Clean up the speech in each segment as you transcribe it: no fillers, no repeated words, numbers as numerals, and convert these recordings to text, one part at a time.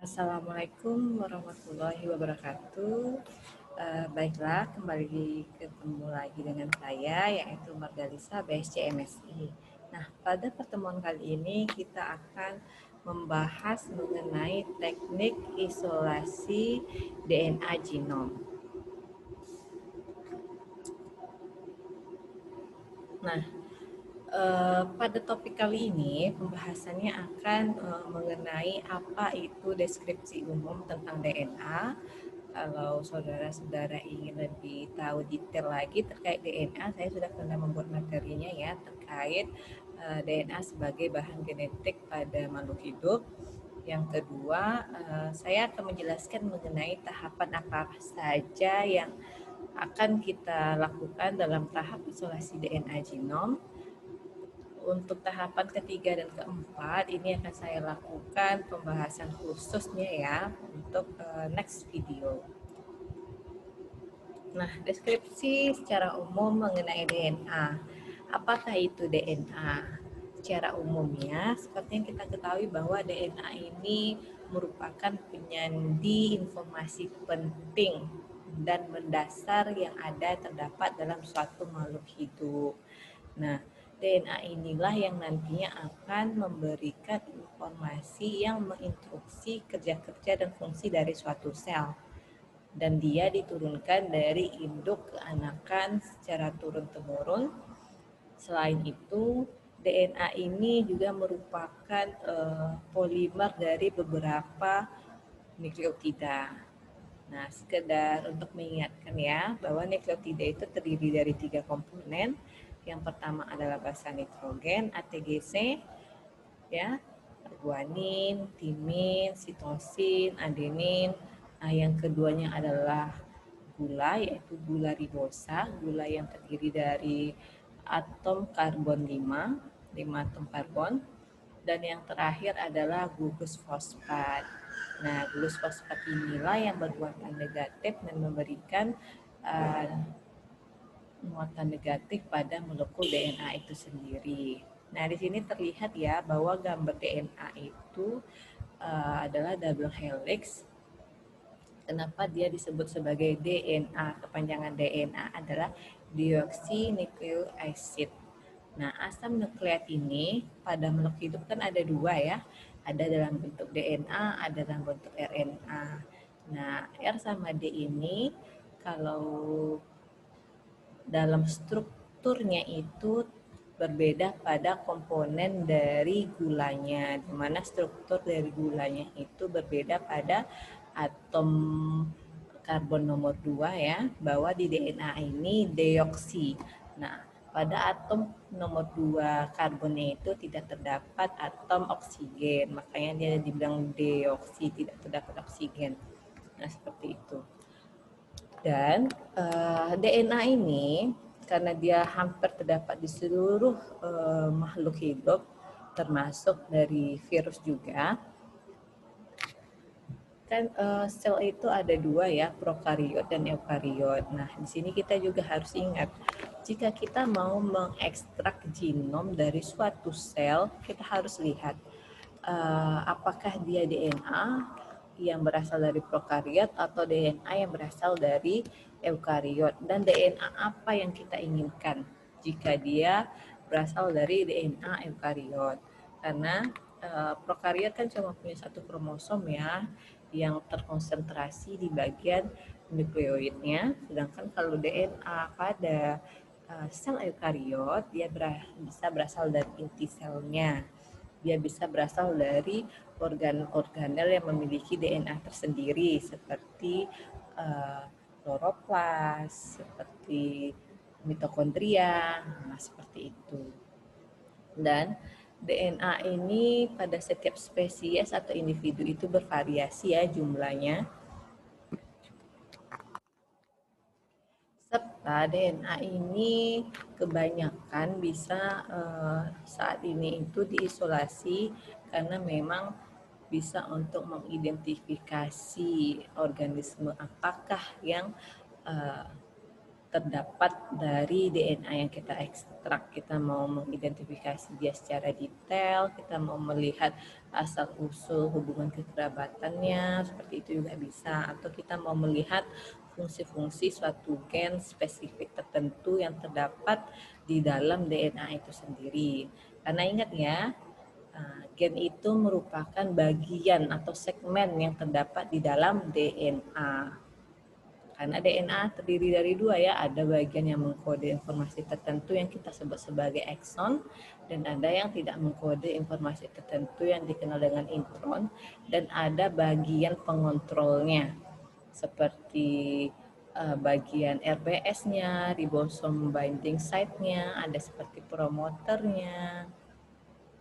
Assalamualaikum warahmatullahi wabarakatuh. Baiklah, kembali ketemu lagi dengan saya, yaitu Margalisa BSC MSI. Nah, pada pertemuan kali ini kita akan membahas mengenai teknik isolasi DNA genom. Nah, pada topik kali ini pembahasannya akan mengenai apa itu deskripsi umum tentang DNA. Kalau saudara-saudara ingin lebih tahu detail lagi terkait DNA, saya sudah pernah membuat materinya ya terkait DNA sebagai bahan genetik pada makhluk hidup. Yang kedua, saya akan menjelaskan mengenai tahapan apa saja yang akan kita lakukan dalam tahap isolasi DNA genom. Untuk tahapan ketiga dan keempat, ini akan saya lakukan pembahasan khususnya ya untuk next video. Nah, deskripsi secara umum mengenai DNA. Apakah itu DNA? Secara umumnya, seperti yang kita ketahui bahwa DNA ini merupakan penyandi informasi penting dan mendasar yang ada terdapat dalam suatu makhluk hidup. Nah, DNA inilah yang nantinya akan memberikan informasi yang menginstruksi kerja-kerja dan fungsi dari suatu sel. Dan dia diturunkan dari induk ke anakan secara turun-temurun. Selain itu, DNA ini juga merupakan polimer dari beberapa nukleotida. Nah, sekedar untuk mengingatkan ya, bahwa nukleotida itu terdiri dari 3 komponen. Yang pertama adalah basa nitrogen, ATGC, ya, guanin, timin, sitosin, adenin. Nah, yang keduanya adalah gula, yaitu gula ribosa, gula yang terdiri dari atom karbon 5 atom karbon. Dan yang terakhir adalah gugus fosfat. Nah, gugus fosfat inilah yang bermuatan negatif dan memberikan muatan negatif pada molekul DNA itu sendiri. Nah, di sini terlihat ya bahwa gambar DNA itu adalah double helix. Kenapa dia disebut sebagai DNA? Kepanjangan DNA adalah deoxynucleic. Nah, asam nukleat ini pada makhluk hidup kan ada 2 ya. Ada dalam bentuk DNA, ada dalam bentuk RNA. Nah, R sama D ini kalau dalam strukturnya itu berbeda pada komponen dari gulanya, di mana struktur dari gulanya itu berbeda pada atom karbon nomor 2 ya, bahwa di DNA ini deoksi. Nah, pada atom nomor 2 karbonnya itu tidak terdapat atom oksigen, makanya dia dibilang deoksi, tidak terdapat oksigen. Nah, seperti itu. Dan DNA ini karena dia hampir terdapat di seluruh makhluk hidup, termasuk dari virus juga. Kan sel itu ada 2 ya, prokariot dan eukariot. Nah, di sini kita juga harus ingat, jika kita mau mengekstrak genom dari suatu sel, kita harus lihat apakah dia DNA yang berasal dari prokariot atau DNA yang berasal dari eukariot, dan DNA apa yang kita inginkan jika dia berasal dari DNA eukariot. Karena prokariot kan cuma punya 1 kromosom ya, yang terkonsentrasi di bagian nukleoidnya, sedangkan kalau DNA pada sel eukariot dia bisa berasal dari inti selnya. Dia bisa berasal dari organ-organel yang memiliki DNA tersendiri seperti kloroplas, seperti mitokondria, nah seperti itu. Dan DNA ini pada setiap spesies atau individu itu bervariasi ya jumlahnya. Serta DNA ini kebanyakan bisa saat ini itu diisolasi karena memang bisa untuk mengidentifikasi organisme apakah yang terdapat dari DNA yang kita ekstrak. Kita mau mengidentifikasi dia secara detail, kita mau melihat asal-usul hubungan kekerabatannya, seperti itu juga bisa. Atau kita mau melihat fungsi-fungsi suatu gen spesifik tertentu yang terdapat di dalam DNA itu sendiri. Karena ingat ya, gen itu merupakan bagian atau segmen yang terdapat di dalam DNA. Karena DNA terdiri dari dua ya, ada bagian yang mengkode informasi tertentu yang kita sebut sebagai ekson, dan ada yang tidak mengkode informasi tertentu yang dikenal dengan intron, dan ada bagian pengontrolnya, seperti bagian RBS-nya, ribosom binding site-nya, ada seperti promoternya,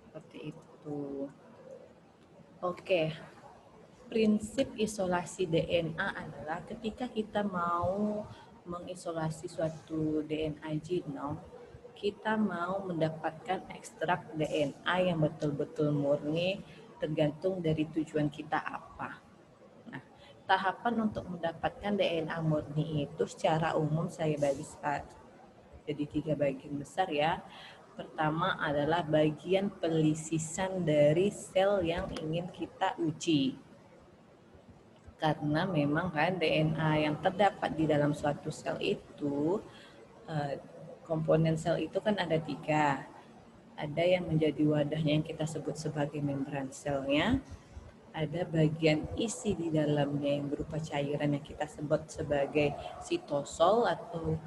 seperti itu. Oke. Prinsip isolasi DNA adalah ketika kita mau mengisolasi suatu DNA genom, kita mau mendapatkan ekstrak DNA yang betul-betul murni tergantung dari tujuan kita apa. Nah, tahapan untuk mendapatkan DNA murni itu secara umum saya bagi jadi 3 bagian besar ya. Pertama adalah bagian pelisisan dari sel yang ingin kita uji. Karena memang kan DNA yang terdapat di dalam suatu sel itu, komponen sel itu kan ada 3. Ada yang menjadi wadahnya yang kita sebut sebagai membran selnya, ada bagian isi di dalamnya yang berupa cairan yang kita sebut sebagai sitosol atau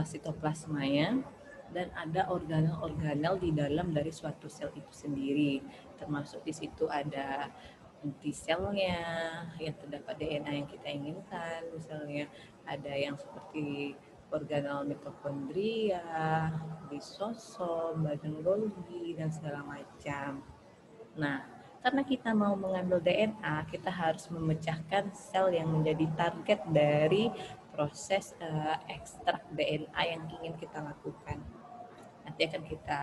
sitoplasmanya, dan ada organel-organel di dalam dari suatu sel itu sendiri. Termasuk di situ ada inti selnya yang terdapat DNA yang kita inginkan, misalnya ada yang seperti organel mitokondria, lisosom, badan Golgi, dan segala macam. Nah, karena kita mau mengambil DNA, kita harus memecahkan sel yang menjadi target dari proses ekstrak DNA yang ingin kita lakukan. Nanti akan kita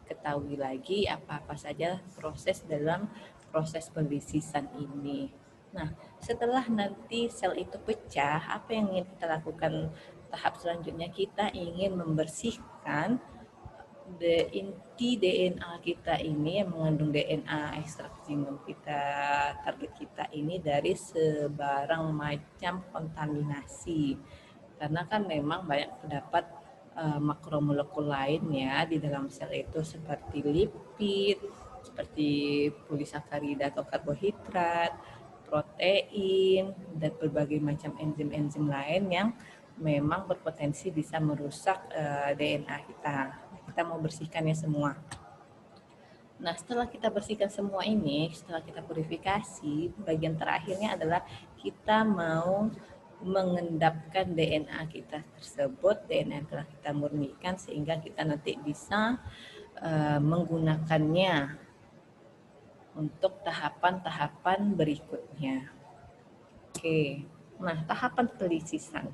ketahui lagi apa-apa saja proses dalam proses pelisisan ini. Nah, setelah nanti sel itu pecah, apa yang ingin kita lakukan tahap selanjutnya? Kita ingin membersihkan inti DNA kita ini yang mengandung DNA ekstrak genom kita, target kita ini dari sebarang macam kontaminasi. Karena kan memang banyak terdapat makromolekul lain ya di dalam sel itu seperti lipid, seperti polisakarida atau karbohidrat, protein, dan berbagai macam enzim-enzim lain yang memang berpotensi bisa merusak DNA kita. Kita mau bersihkannya semua. Nah, setelah kita bersihkan semua ini, setelah kita purifikasi, bagian terakhirnya adalah kita mau mengendapkan DNA kita tersebut, DNA yang telah kita murnikan, sehingga kita nanti bisa menggunakannya untuk tahapan-tahapan berikutnya. Oke, nah tahapan pelisisan.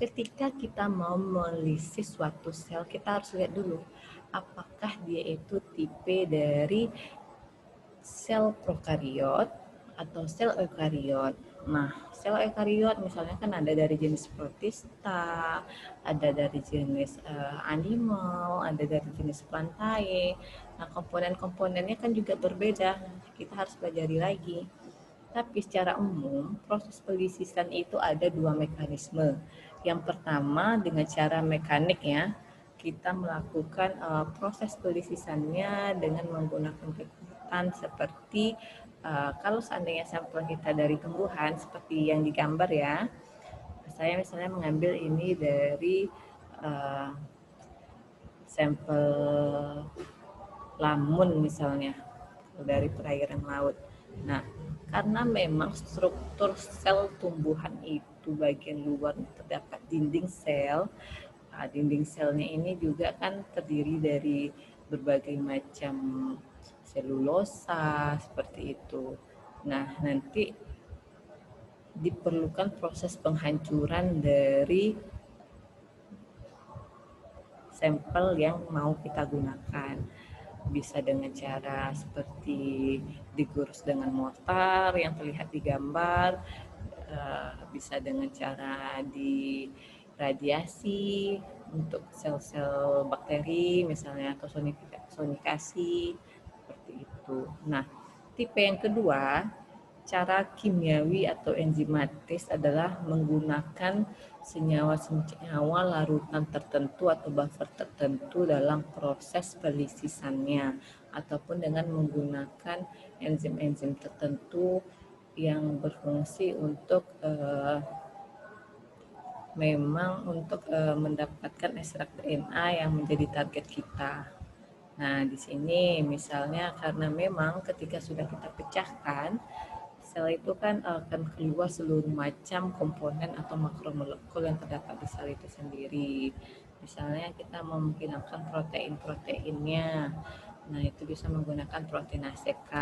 Ketika kita mau melisis suatu sel, kita harus lihat dulu apakah dia itu tipe dari sel prokariot atau sel eukariot. Nah, sel eukariot misalnya kan ada dari jenis protista, ada dari jenis animal, ada dari jenis plantae. Nah, komponen-komponennya kan juga berbeda. Kita harus pelajari lagi. Tapi secara umum, proses pelisisan itu ada 2 mekanisme. Yang pertama dengan cara mekanik ya, kita melakukan proses pelisisannya dengan menggunakan kekuatan seperti kalau seandainya sampel kita dari tumbuhan seperti yang digambar ya, saya misalnya mengambil ini dari sampel lamun misalnya dari perairan laut. Nah, karena memang struktur sel tumbuhan itu bagian luar terdapat dinding sel. Nah, dinding selnya ini juga kan terdiri dari berbagai macam selulosa seperti itu. Nah, nanti diperlukan proses penghancuran dari sampel yang mau kita gunakan. Bisa dengan cara seperti digurus dengan mortar yang terlihat di gambar, bisa dengan cara radiasi untuk sel-sel bakteri misalnya atau sonikasi seperti itu. Nah, tipe yang kedua, cara kimiawi atau enzimatis adalah menggunakan senyawa-senyawa larutan tertentu atau buffer tertentu dalam proses pelisisannya ataupun dengan menggunakan enzim-enzim tertentu yang berfungsi untuk mendapatkan ekstrak DNA yang menjadi target kita. Nah, di sini misalnya karena memang ketika sudah kita pecahkan, sel itu kan akan keluar seluruh macam komponen atau makromolekul yang terdapat di sel itu sendiri. Misalnya kita mau menghilangkan protein-proteinnya, nah itu bisa menggunakan proteinase K.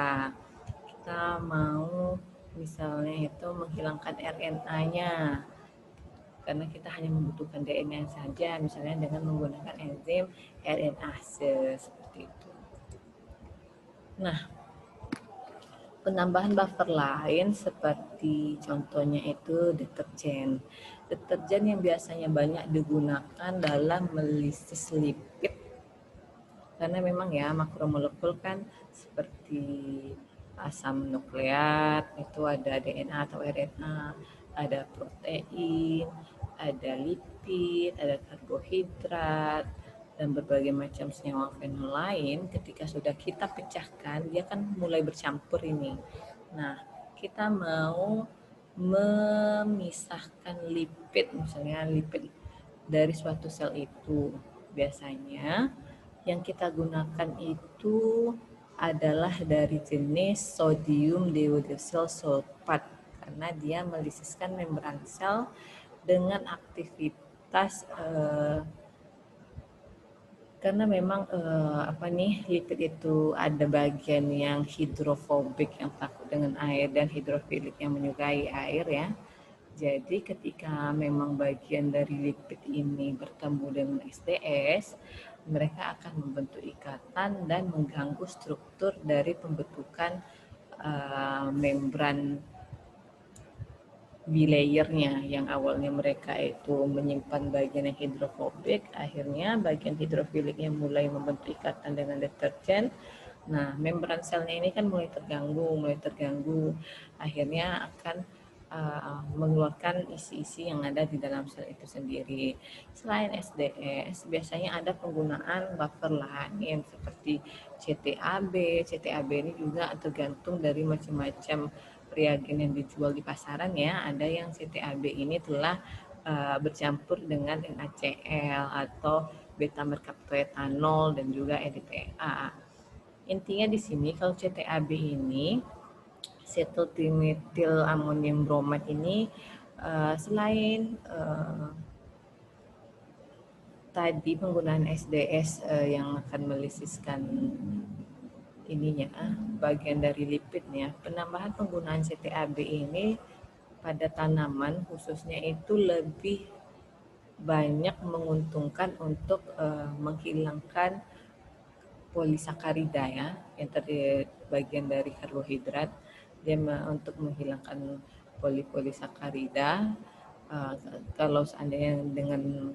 Kita mau misalnya itu menghilangkan RNA-nya, karena kita hanya membutuhkan DNA saja, misalnya dengan menggunakan enzim RNase seperti itu. Nah, penambahan buffer lain seperti contohnya itu deterjen. Deterjen yang biasanya banyak digunakan dalam melisis lipid, karena memang ya makromolekul kan seperti asam nukleat itu ada DNA atau RNA, ada protein, ada lipid, ada karbohidrat, dan berbagai macam senyawa fenol lain. Ketika sudah kita pecahkan, dia kan mulai bercampur ini. Nah, kita mau memisahkan lipid, misalnya lipid dari suatu sel itu. Biasanya yang kita gunakan itu adalah dari jenis sodium deodesil sulfat, karena dia melisiskan membran sel dengan aktivitas karena memang lipid itu ada bagian yang hidrofobik yang takut dengan air dan hidrofilik yang menyukai air ya. Jadi ketika memang bagian dari lipid ini bertemu dengan SDS, mereka akan membentuk ikatan dan mengganggu struktur dari pembentukan membran bilayernya, yang awalnya mereka itu menyimpan bagian yang hidrofobik, akhirnya bagian hidrofiliknya mulai membentuk ikatan dengan deterjen. Nah, membran selnya ini kan mulai terganggu, akhirnya akan mengeluarkan isi-isi yang ada di dalam sel itu sendiri. Selain SDS, biasanya ada penggunaan buffer lain seperti CTAB. CTAB ini juga tergantung dari macam-macam reagen yang dijual di pasaran ya. Ada yang CTAB ini telah bercampur dengan NaCl atau beta merkaptoetanol dan juga EDTA. Intinya di sini kalau CTAB ini cetil amonium bromide ini selain tadi penggunaan SDS yang akan melisiskan ininya bagian dari lipidnya, penambahan penggunaan CTAB ini pada tanaman khususnya itu lebih banyak menguntungkan untuk menghilangkan polisakarida ya, yang terdiri bagian dari karbohidrat. Dia untuk menghilangkan polisakarida. Kalau seandainya dengan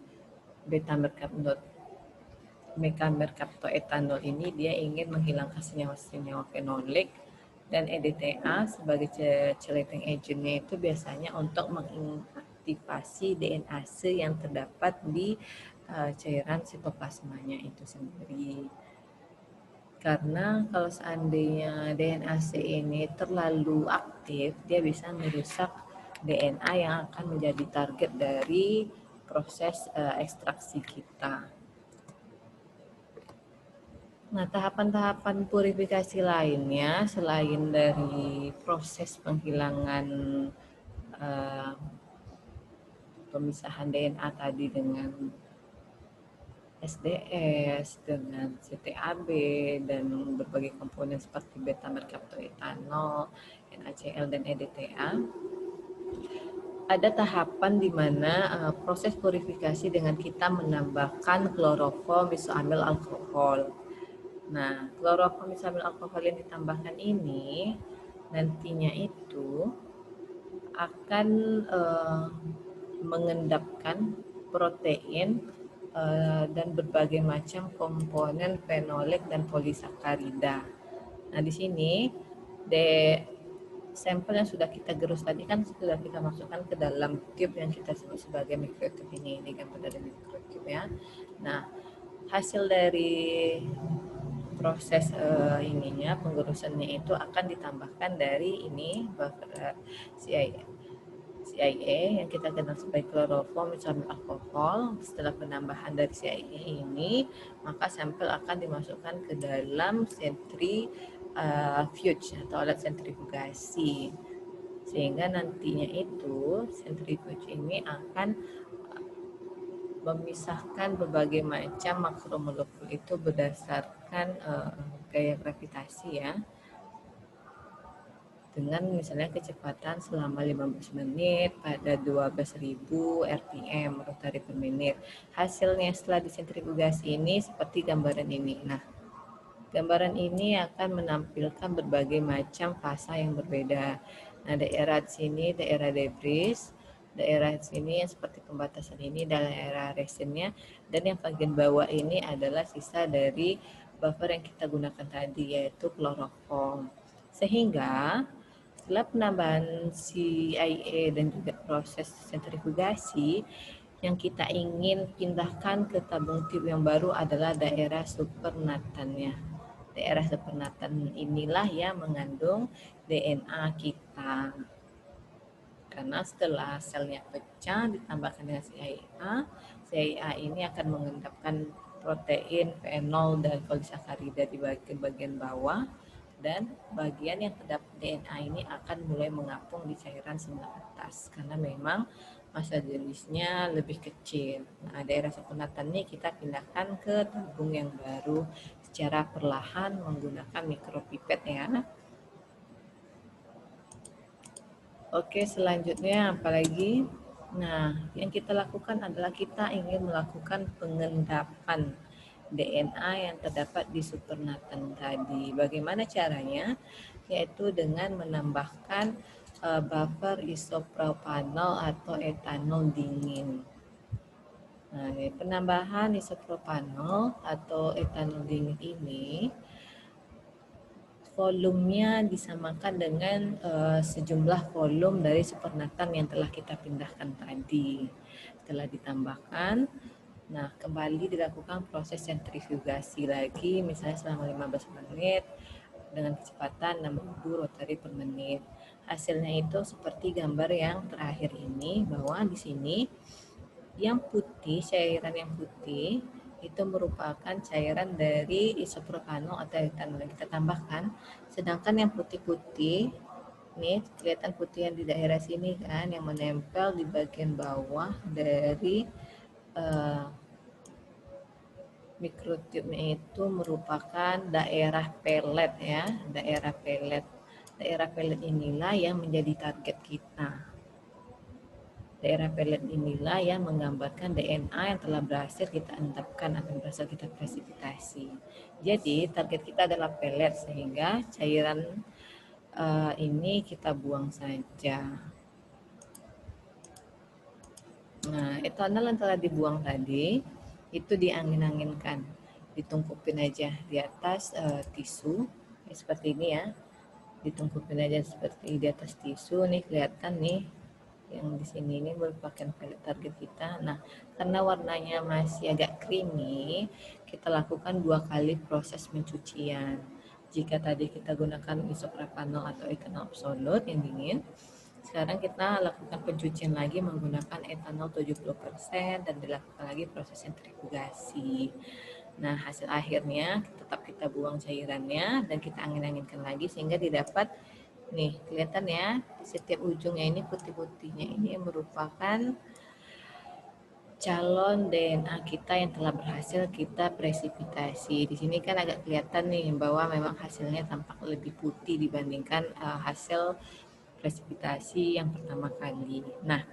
beta merkaptoetanol ini dia ingin menghilangkan senyawa-senyawa fenolik, dan EDTA sebagai chelating agentnya itu biasanya untuk mengaktifasi DNase yang terdapat di cairan sitoplasmanya itu sendiri. Karena kalau seandainya DNase ini terlalu aktif, dia bisa merusak DNA yang akan menjadi target dari proses ekstraksi kita. Nah, tahapan-tahapan purifikasi lainnya selain dari proses penghilangan pemisahan DNA tadi dengan SDS, dengan CTAB, dan berbagai komponen seperti beta merkaptoetanol, NaCl, dan EDTA. Ada tahapan di mana proses purifikasi dengan kita menambahkan klorofom isoamil alkohol. Nah, klorofom isoamil alkohol yang ditambahkan ini nantinya itu akan mengendapkan protein, dan berbagai macam komponen fenolik dan polisakarida. Nah, di sini sampel yang sudah kita gerus tadi kan sudah kita masukkan ke dalam tube yang kita sebut sebagai mikrotube ini gambar dari mikrotube ya. Nah, hasil dari proses penggerusannya itu akan ditambahkan dari ini buffer CIA yang kita kenal sebagai kloroform isomil alkohol. Setelah penambahan dari CIA ini, maka sampel akan dimasukkan ke dalam centrifuge atau alat sentrifugasi. Sehingga nantinya itu sentrifuge ini akan memisahkan berbagai macam makromolekul itu berdasarkan gaya gravitasi ya, dengan misalnya kecepatan selama 15 menit pada 12.000 rpm rotary per menit. Hasilnya setelah disentrifugasi ini seperti gambaran ini. Nah, gambaran ini akan menampilkan berbagai macam fasa yang berbeda. Nah, daerah sini daerah debris, daerah sini yang seperti pembatasan ini daerah resinnya, dan yang bagian bawah ini adalah sisa dari buffer yang kita gunakan tadi, yaitu kloroform. Sehingga setelah penambahan CIA dan juga proses sentrifugasi, yang kita ingin pindahkan ke tabung tube yang baru adalah daerah supernatannya. Daerah supernatan inilah yang mengandung DNA kita. Karena setelah selnya pecah ditambahkan dengan CIA ini akan mengendapkan protein, fenol, dan polisakarida di bagian bawah, dan bagian yang terdapat DNA ini akan mulai mengapung di cairan sebelah atas karena memang massa jenisnya lebih kecil. Nah, daerah supernatan ini kita pindahkan ke tabung yang baru secara perlahan menggunakan mikropipet ya. Oke, selanjutnya apalagi? Nah, yang kita lakukan adalah kita ingin melakukan pengendapan DNA yang terdapat di supernatan tadi. Bagaimana caranya? Yaitu dengan menambahkan buffer isopropanol atau etanol dingin. Nah, penambahan isopropanol atau etanol dingin ini volumenya disamakan dengan sejumlah volume dari supernatan yang telah kita pindahkan tadi. Setelah ditambahkan, nah kembali dilakukan proses sentrifugasi lagi, misalnya selama 15 menit dengan kecepatan 6.000 rotary per menit. Hasilnya itu seperti gambar yang terakhir ini, bahwa di sini yang putih, cairan yang putih itu merupakan cairan dari isopropanol atau etanol yang kita tambahkan, sedangkan yang putih-putih ini kelihatan putih yang di daerah sini kan, yang menempel di bagian bawah dari mikrotube itu merupakan daerah pelet ya, daerah pelet. Daerah pelet inilah yang menjadi target kita. Daerah pelet inilah yang menggambarkan DNA yang telah berhasil kita endapkan atau berhasil kita presipitasi. Jadi target kita adalah pelet, sehingga cairan ini kita buang saja. Nah, etanol yang telah dibuang tadi itu diangin-anginkan, ditungkupin aja di atas tisu seperti ini ya, ditungkupin aja seperti di atas tisu. Nih kelihatan nih yang di sini ini merupakan pelet target kita. Nah, karena warnanya masih agak creamy, kita lakukan 2 kali proses pencucian. Jika tadi kita gunakan isopropanol atau etanol absolut yang dingin, sekarang kita lakukan pencucian lagi menggunakan etanol 70% dan dilakukan lagi proses sentrifugasi. Nah, hasil akhirnya tetap kita buang cairannya dan kita angin-anginkan lagi sehingga didapat nih, kelihatan ya, di setiap ujungnya ini putih-putihnya ini merupakan calon DNA kita yang telah berhasil kita presipitasi. Di sini kan agak kelihatan nih bahwa memang hasilnya tampak lebih putih dibandingkan hasil presipitasi yang pertama kali. Nah,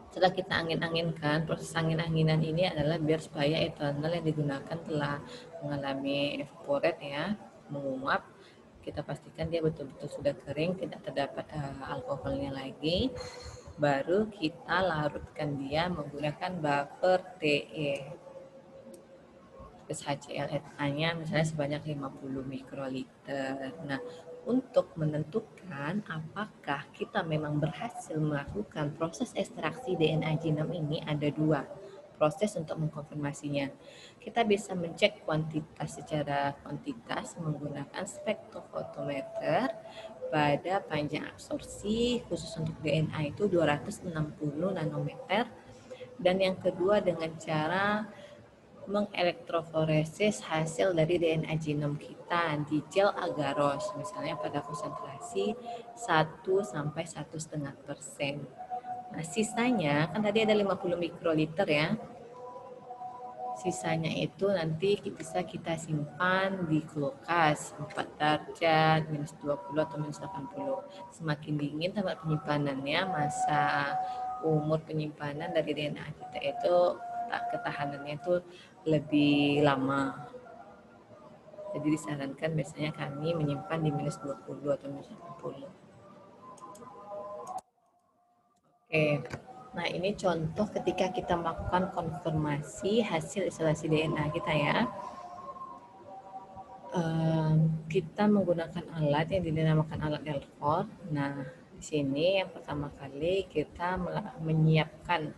setelah kita angin-anginkan, proses angin-anginan ini adalah biar supaya etanol yang digunakan telah mengalami evaporate ya, menguap. Kita pastikan dia betul-betul sudah kering, tidak terdapat alkoholnya lagi. baru kita larutkan dia menggunakan buffer TE. Terus HClNA-nya misalnya sebanyak 50 mikroliter. Nah, untuk menentukan apakah kita memang berhasil melakukan proses ekstraksi DNA genom ini ada dua proses untuk mengkonfirmasinya. Kita bisa mencek kuantitas secara kuantitas menggunakan spektrofotometer pada panjang absorpsi khusus untuk DNA itu 260 nanometer, dan yang kedua dengan cara mengelektroforesis hasil dari DNA genom kita di gel agaros, misalnya pada konsentrasi 1-1,5%. Nah, sisanya kan tadi ada 50 mikroliter ya. Sisanya itu nanti bisa kita simpan di kulkas 4 derajat, -20 atau -80. Semakin dingin tempat penyimpanannya, masa umur penyimpanan dari DNA kita itu ketahanannya itu lebih lama. Jadi disarankan biasanya kami menyimpan di -20 atau -80. Oke. Nah, ini contoh ketika kita melakukan konfirmasi hasil isolasi DNA kita ya. Kita menggunakan alat yang dinamakan alat ELISA. Nah, di sini yang pertama kali kita menyiapkan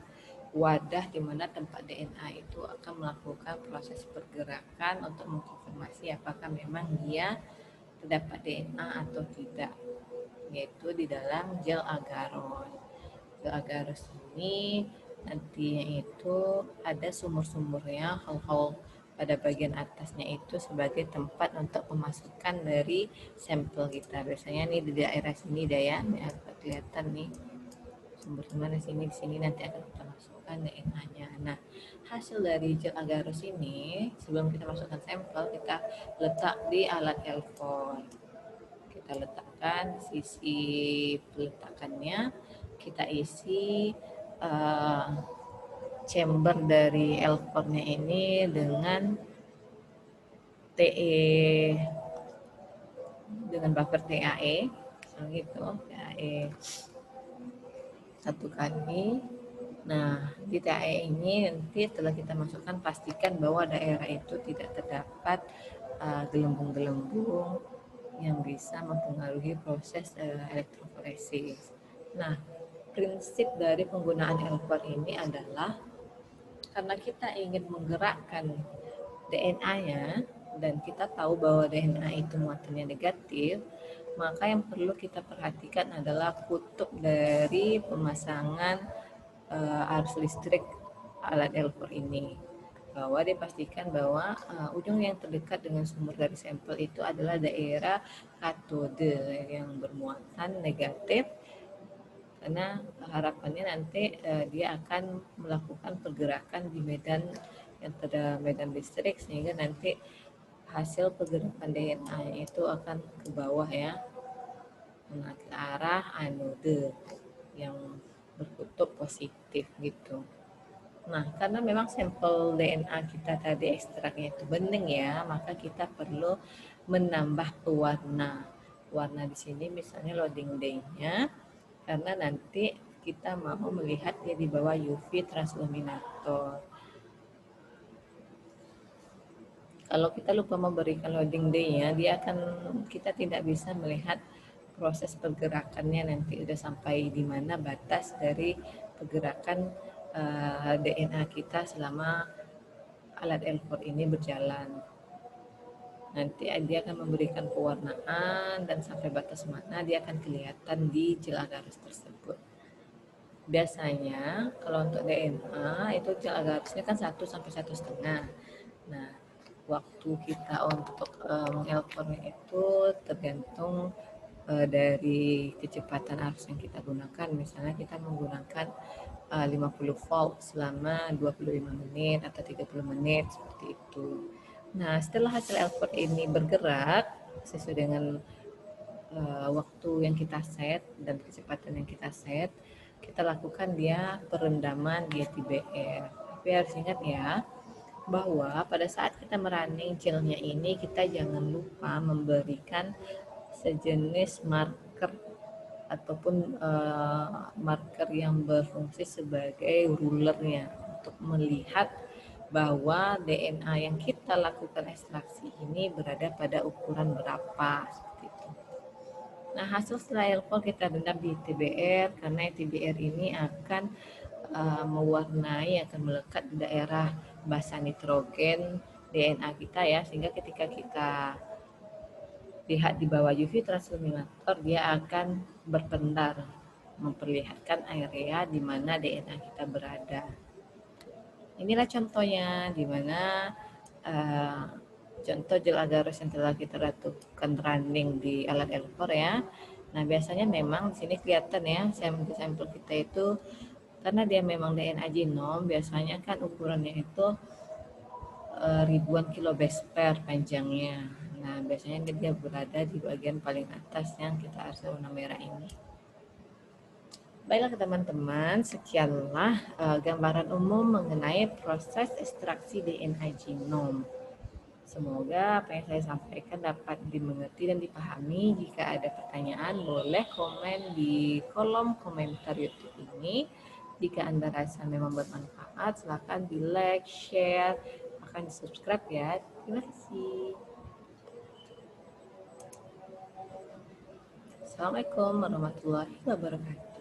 wadah di mana tempat DNA itu akan melakukan proses pergerakan untuk mengkonfirmasi apakah memang dia terdapat DNA atau tidak, yaitu di dalam gel agaros. Gel agaros ini nantinya itu ada sumur-sumurnya, hal-hal pada bagian atasnya itu sebagai tempat untuk pemasukan dari sampel kita. Biasanya nih di daerah sini dah ya, kelihatan nih sumber-sumber di sini nanti akan kita masukkan DNA-nya. Nah, hasil dari gel agarose ini sebelum kita masukkan sampel kita letak di alat ELISA. Kita letakkan sisi peletakannya, kita isi chamber dari ELISA-nya ini dengan TE, dengan buffer TAE gitu, TAE 1 kali. Nah, di TAE ini nanti setelah kita masukkan pastikan bahwa daerah itu tidak terdapat gelembung-gelembung yang bisa mempengaruhi proses elektroforesis. Nah, prinsip dari penggunaan ELISA ini adalah karena kita ingin menggerakkan DNA-nya dan kita tahu bahwa DNA itu muatannya negatif, maka yang perlu kita perhatikan adalah kutub dari pemasangan arus listrik alat ELISA ini, bahwa dipastikan bahwa ujung yang terdekat dengan sumber dari sampel itu adalah daerah katode yang bermuatan negatif, karena harapannya nanti dia akan melakukan pergerakan di medan yang terdapat medan listrik, sehingga nanti hasil pergerakan DNA itu akan ke bawah ya, ke arah anode yang berkutub positif gitu. Nah, karena memang sampel DNA kita tadi ekstraknya itu bening ya, maka kita perlu menambah pewarna. Warna di sini misalnya loading day-nya, karena nanti kita mau melihat dia di bawah UV transluminator. Kalau kita lupa memberikan loading day-nya, kita tidak bisa melihat proses pergerakannya nanti udah sampai di mana batas dari pergerakan DNA kita selama alat ELISA ini berjalan. Nanti dia akan memberikan pewarnaan dan sampai batas mana dia akan kelihatan di gel agarose tersebut. Biasanya kalau untuk DNA itu gel agarosnya kan 1 sampai 1,5. Nah, waktu kita untuk mengelpornya itu tergantung dari kecepatan arus yang kita gunakan. Misalnya kita menggunakan 50 volt selama 25 menit atau 30 menit seperti itu. Nah, setelah hasil ELISA ini bergerak sesuai dengan waktu yang kita set dan kecepatan yang kita set, kita lakukan dia perendaman di ATBR. Tapi harus ingat ya, bahwa pada saat kita merunning gelnya ini kita jangan lupa memberikan sejenis marker ataupun marker yang berfungsi sebagai rulernya untuk melihat bahwa DNA yang kita lakukan ekstraksi ini berada pada ukuran berapa seperti itu. Nah, hasil setelah ELPOL kita dendam di TBR karena TBR ini akan mewarnai, akan melekat di daerah basa nitrogen DNA kita ya, sehingga ketika kita lihat di bawah UV transluminator dia akan berpendar memperlihatkan area di mana DNA kita berada. Inilah contohnya di mana contoh gel agarose yang telah kita lakukan running di alat ELPOR ya. Nah, biasanya memang di sini kelihatan ya sampel kita itu karena dia memang DNA genom, biasanya kan ukurannya itu ribuan kilobase panjangnya. Nah, biasanya dia berada di bagian paling atas yang kita arsir warna merah ini. Baiklah teman-teman, sekianlah gambaran umum mengenai proses ekstraksi DNA genom. Semoga apa yang saya sampaikan dapat dimengerti dan dipahami. Jika ada pertanyaan, boleh komen di kolom komentar YouTube ini. Jika Anda rasa memang bermanfaat, silakan di like, share, akan di subscribe ya. Terima kasih. Assalamualaikum warahmatullahi wabarakatuh.